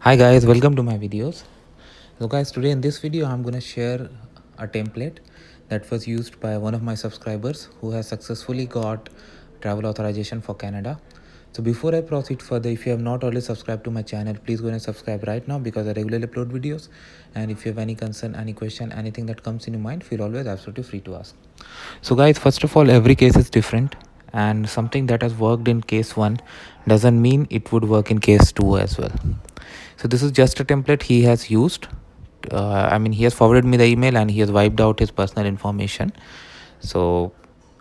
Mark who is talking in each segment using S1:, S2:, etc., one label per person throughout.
S1: Hi guys, welcome to my videos. So guys, today in this video I'm going to share a template that was used by one of my subscribers who has successfully got travel authorization for Canada. So before I proceed further, if you have not already subscribed to my channel, please go and subscribe right now because I regularly upload videos. And if you have any concern, any question, anything that comes in your mind, feel always absolutely free to ask. So guys, first of all, every case is different, and something that has worked in case 1 doesn't mean it would work in case 2 as well. So this is just a template he has used. He has forwarded me the email and he has wiped out his personal information. So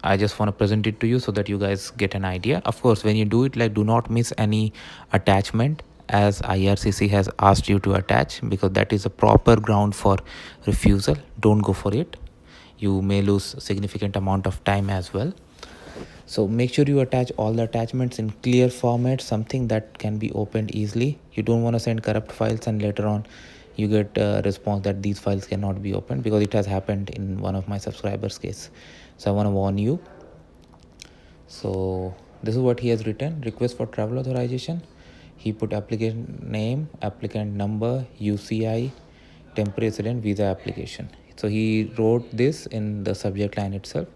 S1: I just want to present it to you so that you guys get an idea. Of course, when you do it, like, do not miss any attachment as IRCC has asked you to attach, because that is a proper ground for refusal. Don't go for it. You may lose significant amount of time as well. So make sure you attach all the attachments in clear format, something that can be opened easily. You don't want to send corrupt files and later on you get a response that these files cannot be opened, because it has happened in one of my subscribers case. So I want to warn you. So this is what he has written: request for travel authorization. He put application name, applicant number, UCI, temporary resident, visa application. So he wrote this in the subject line itself.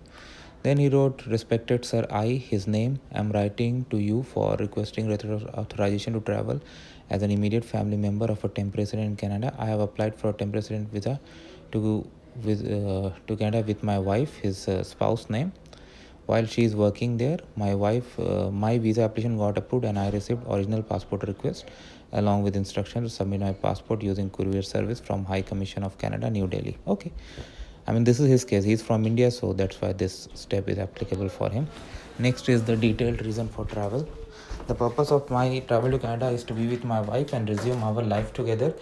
S1: Then he wrote, respected sir, his name, am writing to you for requesting authorization to travel as an immediate family member of a temporary resident in Canada. I have applied for a temporary resident visa to Canada with my wife, his spouse name. While she is working there, my visa application got approved and I received original passport request along with instructions to submit my passport using courier service from High Commission of Canada, New Delhi. Okay. This is his case. He's from India, so that's why this step is applicable for him. Next is the detailed reason for travel. The purpose of my travel to Canada is to be with my wife and resume our life together,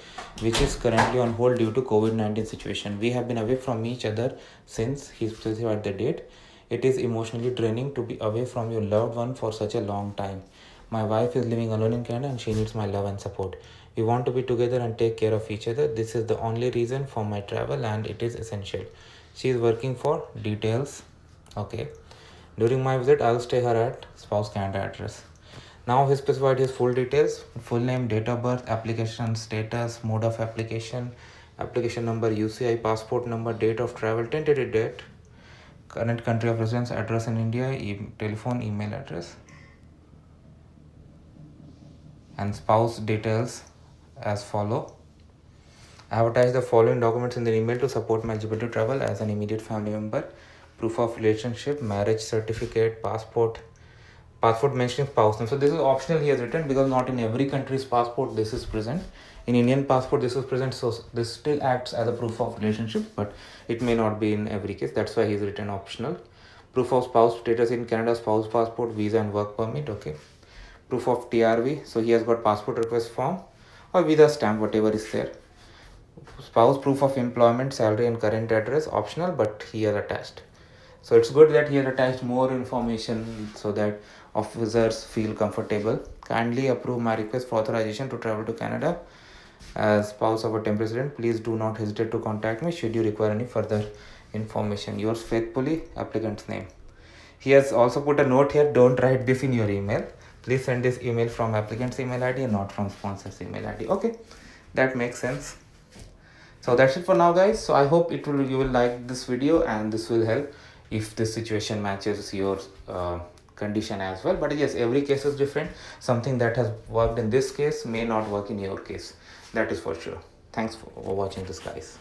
S1: which is currently on hold due to COVID-19 situation. We have been away from each other since he specified the date. It is emotionally draining to be away from your loved one for such a long time. My wife is living alone in Canada and she needs my love and support. We want to be together and take care of each other. This is the only reason for my travel and it is essential. She is working for details. Okay. During my visit, I will stay her at spouse Canada address. Now he specified his full details: full name, date of birth, application status, mode of application, application number, UCI, passport number, date of travel, tentative date, current country of residence, address in India, telephone, email address, and spouse details as follow. I have attached the following documents in the email to support my eligibility to travel as an immediate family member: proof of relationship, marriage certificate, passport mentioning spouse name. So this is optional, he has written, because not in every country's passport this is present. In Indian passport this is present, so this still acts as a proof of relationship, but it may not be in every case. That's why he's written optional. Proof of spouse status in Canada: spouse passport, visa and work permit. Okay. Proof of TRV, so he has got passport request form or visa stamp, whatever is there. Spouse proof of employment, salary and current address, optional, but he has attached. So it's good that he has attached more information so that officers feel comfortable. Kindly approve my request for authorization to travel to Canada as spouse of a temporary resident. Please do not hesitate to contact me should you require any further information. Yours faithfully, applicant's name. He has also put a note here: don't write this in your email. Please send this email from applicant's email ID and not from sponsor's email ID. Okay, that makes sense. So that's it for now, guys. So I hope you will like this video and this will help if this situation matches your condition as well. But yes, every case is different. Something that has worked in this case may not work in your case. That is for sure. Thanks for watching this, guys.